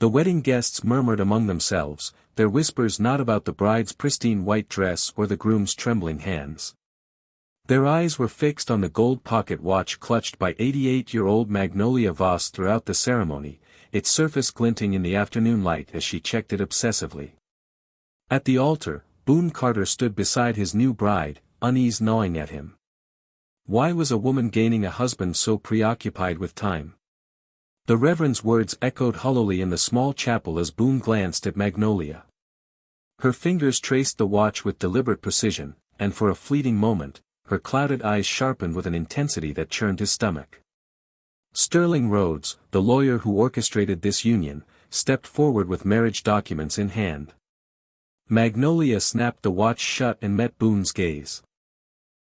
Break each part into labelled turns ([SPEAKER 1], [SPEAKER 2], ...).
[SPEAKER 1] The wedding guests murmured among themselves, their whispers not about the bride's pristine white dress or the groom's trembling hands. Their eyes were fixed on the gold pocket watch clutched by 88-year-old Magnolia Voss throughout the ceremony, its surface glinting in the afternoon light as she checked it obsessively. At the altar, Boone Carter stood beside his new bride, unease gnawing at him. Why was a woman gaining a husband so preoccupied with time? The Reverend's words echoed hollowly in the small chapel as Boone glanced at Magnolia. Her fingers traced the watch with deliberate precision, and for a fleeting moment, her clouded eyes sharpened with an intensity that churned his stomach. Sterling Rhodes, the lawyer who orchestrated this union, stepped forward with marriage documents in hand. Magnolia snapped the watch shut and met Boone's gaze.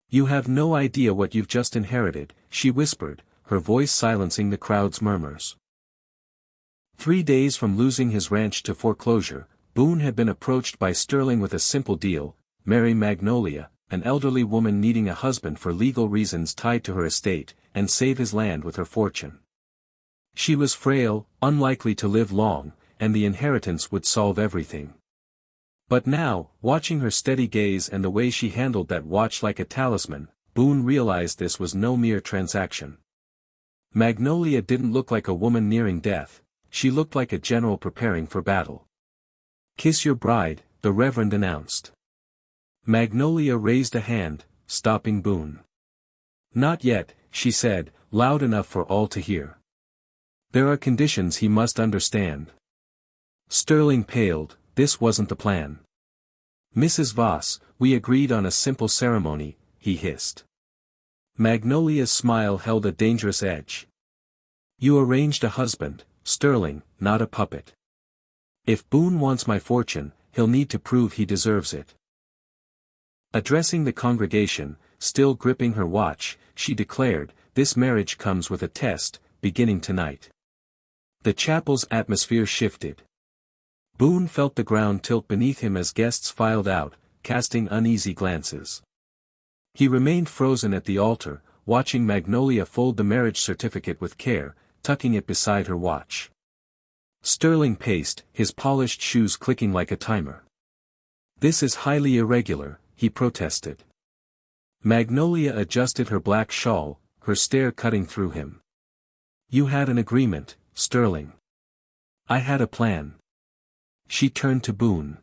[SPEAKER 1] "You have no idea what you've just inherited," she whispered, her voice silencing the crowd's murmurs. 3 days from losing his ranch to foreclosure, Boone had been approached by Sterling with a simple deal: marry Magnolia, an elderly woman needing a husband for legal reasons tied to her estate, and save his land with her fortune. She was frail, unlikely to live long, and the inheritance would solve everything. But now, watching her steady gaze and the way she handled that watch like a talisman, Boone realized this was no mere transaction. Magnolia didn't look like a woman nearing death, she looked like a general preparing for battle. "Kiss your bride," the Reverend announced. Magnolia raised a hand, stopping Boone. "Not yet," she said, loud enough for all to hear. "There are conditions he must understand." Sterling paled. This wasn't the plan. "Mrs. Voss, we agreed on a simple ceremony," he hissed. Magnolia's smile held a dangerous edge. "You arranged a husband, Sterling, not a puppet. If Boone wants my fortune, he'll need to prove he deserves it." Addressing the congregation, still gripping her watch, she declared, "This marriage comes with a test, beginning tonight." The chapel's atmosphere shifted. Boone felt the ground tilt beneath him as guests filed out, casting uneasy glances. He remained frozen at the altar, watching Magnolia fold the marriage certificate with care, tucking it beside her watch. Sterling paced, his polished shoes clicking like a timer. "This is highly irregular," he protested. Magnolia adjusted her black shawl, her stare cutting through him. "You had an agreement, Sterling. I had a plan." She turned to Boone.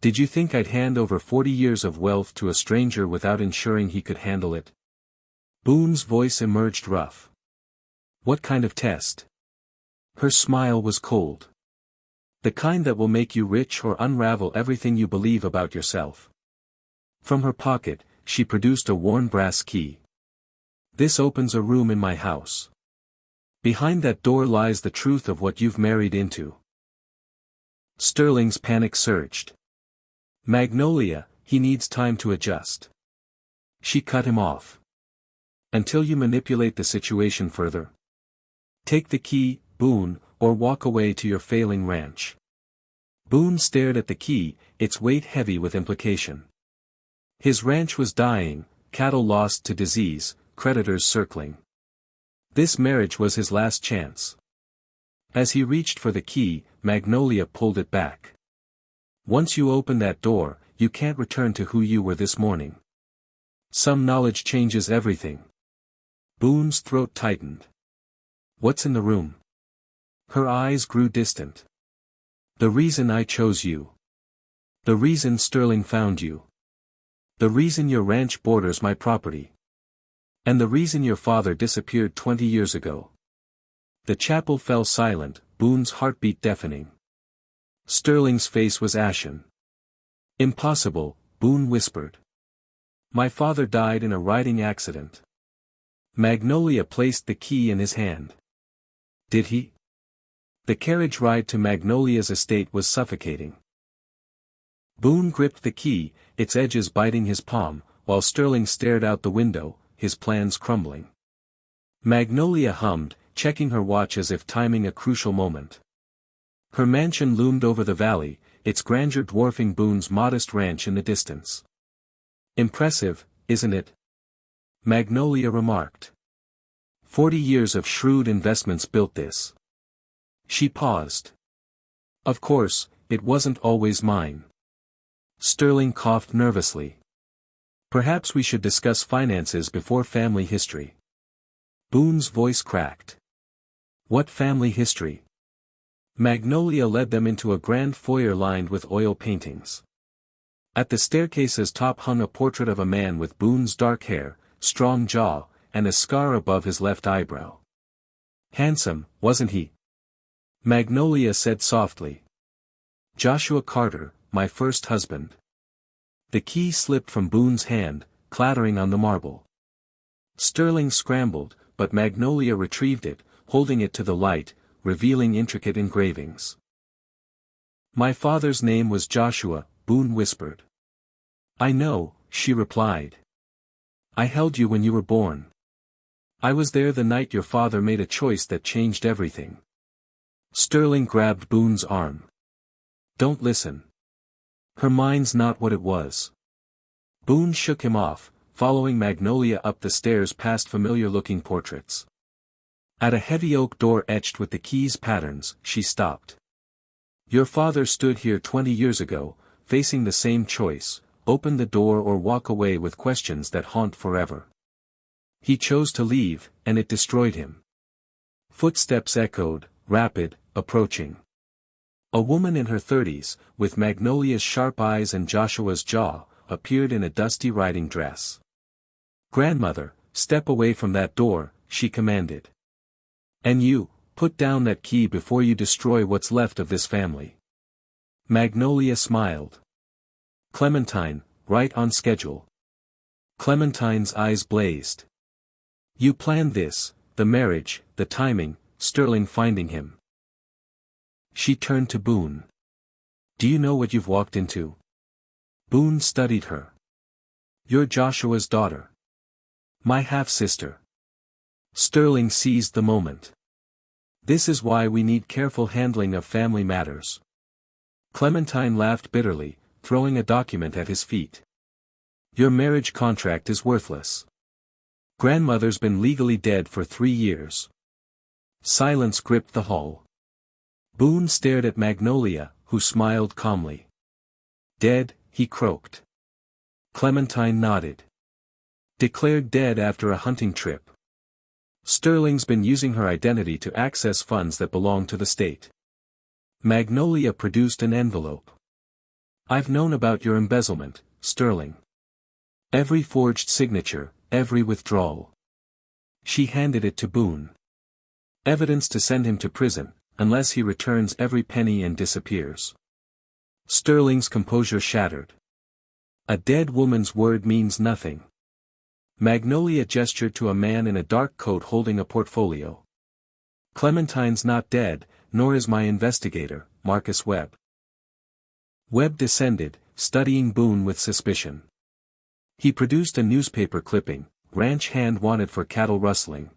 [SPEAKER 1] "Did you think I'd hand over 40 years of wealth to a stranger without ensuring he could handle it?" Boone's voice emerged rough. "What kind of test?" Her smile was cold. "The kind that will make you rich or unravel everything you believe about yourself." From her pocket, she produced a worn brass key. "This opens a room in my house. Behind that door lies the truth of what you've married into." Sterling's panic surged. "Magnolia, he needs time to adjust." She cut him off. "Until you manipulate the situation further. Take the key, Boone, or walk away to your failing ranch." Boone stared at the key, its weight heavy with implication. His ranch was dying, cattle lost to disease, creditors circling. This marriage was his last chance. As he reached for the key, Magnolia pulled it back. "Once you open that door, you can't return to who you were this morning. Some knowledge changes everything." Boone's throat tightened. "What's in the room?" Her eyes grew distant. "The reason I chose you. The reason Sterling found you. The reason your ranch borders my property. And the reason your father disappeared 20 years ago." The chapel fell silent, Boone's heartbeat deafening. Sterling's face was ashen. "Impossible," Boone whispered. "My father died in a riding accident." Magnolia placed the key in his hand. "Did he?" The carriage ride to Magnolia's estate was suffocating. Boone gripped the key, its edges biting his palm, while Sterling stared out the window, his plans crumbling. Magnolia hummed, checking her watch as if timing a crucial moment. Her mansion loomed over the valley, its grandeur dwarfing Boone's modest ranch in the distance. "Impressive, isn't it?" Magnolia remarked. 40 years of shrewd investments built this." She paused. Of course, it wasn't always mine. Sterling coughed nervously. Perhaps we should discuss finances before family history. Boone's voice cracked. What family history? Magnolia led them into a grand foyer lined with oil paintings. At the staircase's top hung a portrait of a man with Boone's dark hair, strong jaw, and a scar above his left eyebrow. Handsome, wasn't he? Magnolia said softly. Joshua Carter, my first husband. The key slipped from Boone's hand, clattering on the marble. Sterling scrambled, but Magnolia retrieved it, holding it to the light, revealing intricate engravings. My father's name was Joshua, Boone whispered. I know, she replied. I held you when you were born. I was there the night your father made a choice that changed everything. Sterling grabbed Boone's arm. Don't listen. Her mind's not what it was. Boone shook him off, following Magnolia up the stairs past familiar-looking portraits. At a heavy oak door etched with the keys patterns, she stopped. Your father stood here 20 years ago, facing the same choice, open the door or walk away with questions that haunt forever. He chose to leave, and it destroyed him. Footsteps echoed, rapid, approaching. A woman in her 30s, with Magnolia's sharp eyes and Joshua's jaw, appeared in a dusty riding dress. Grandmother, step away from that door, she commanded. And you, put down that key before you destroy what's left of this family. Magnolia smiled. Clementine, right on schedule. Clementine's eyes blazed. You planned this, the marriage, the timing, Sterling finding him. She turned to Boone. Do you know what you've walked into? Boone studied her. You're Joshua's daughter. My half-sister. Sterling seized the moment. This is why we need careful handling of family matters. Clementine laughed bitterly, throwing a document at his feet. Your marriage contract is worthless. Grandmother's been legally dead for 3 years. Silence gripped the hall. Boone stared at Magnolia, who smiled calmly. Dead, he croaked. Clementine nodded. Declared dead after a hunting trip. Sterling's been using her identity to access funds that belong to the state. Magnolia produced an envelope. I've known about your embezzlement, Sterling. Every forged signature, every withdrawal. She handed it to Boone. Evidence to send him to prison, unless he returns every penny and disappears. Sterling's composure shattered. A dead woman's word means nothing. Magnolia gestured to a man in a dark coat holding a portfolio. Clementine's not dead, nor is my investigator, Marcus Webb. Webb descended, studying Boone with suspicion. He produced a newspaper clipping, ranch hand wanted for cattle rustling.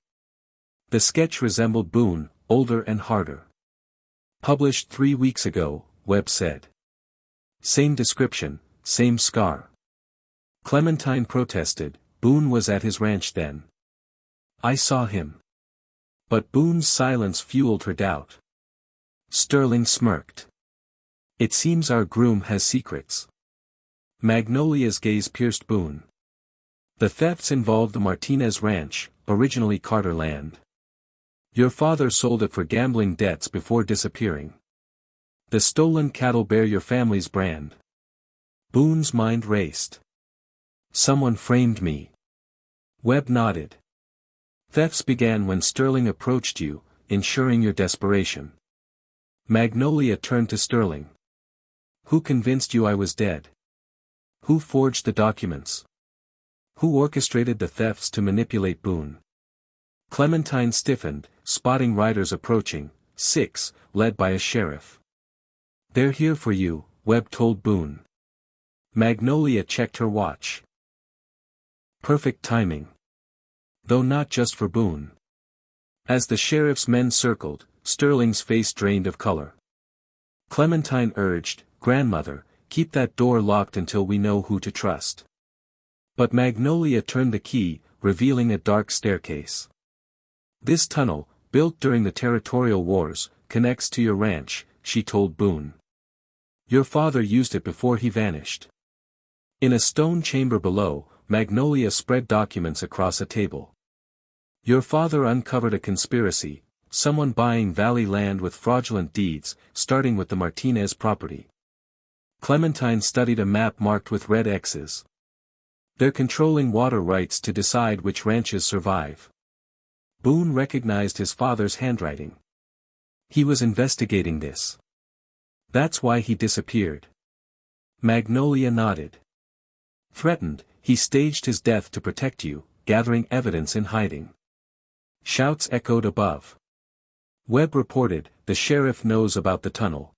[SPEAKER 1] The sketch resembled Boone, older and harder. Published 3 weeks ago, Webb said. Same description, same scar. Clementine protested, Boone was at his ranch then. I saw him. But Boone's silence fueled her doubt. Sterling smirked. It seems our groom has secrets. Magnolia's gaze pierced Boone. The thefts involved the Martinez Ranch, originally Carter land. Your father sold it for gambling debts before disappearing. The stolen cattle bear your family's brand. Boone's mind raced. Someone framed me. Webb nodded. Thefts began when Sterling approached you, ensuring your desperation. Magnolia turned to Sterling. Who convinced you I was dead? Who forged the documents? Who orchestrated the thefts to manipulate Boone? Clementine stiffened, spotting riders approaching, 6, led by a sheriff. They're here for you, Webb told Boone. Magnolia checked her watch. Perfect timing. Though not just for Boone. As the sheriff's men circled, Sterling's face drained of color. Clementine urged, Grandmother, keep that door locked until we know who to trust. But Magnolia turned the key, revealing a dark staircase. This tunnel, built during the territorial wars, connects to your ranch, she told Boone. Your father used it before he vanished. In a stone chamber below, Magnolia spread documents across a table. Your father uncovered a conspiracy, someone buying valley land with fraudulent deeds, starting with the Martinez property. Clementine studied a map marked with red X's. They're controlling water rights to decide which ranches survive. Boone recognized his father's handwriting. He was investigating this. That's why he disappeared. Magnolia nodded. Threatened, he staged his death to protect you, gathering evidence in hiding. Shouts echoed above. Webb reported, the sheriff knows about the tunnel.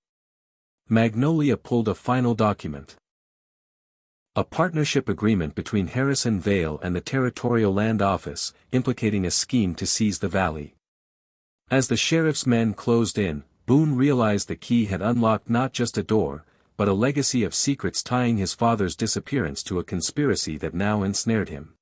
[SPEAKER 1] Magnolia pulled a final document. A partnership agreement between Harrison Vale and the Territorial Land Office, implicating a scheme to seize the valley. As the sheriff's men closed in, Boone realized the key had unlocked not just a door, but a legacy of secrets tying his father's disappearance to a conspiracy that now ensnared him.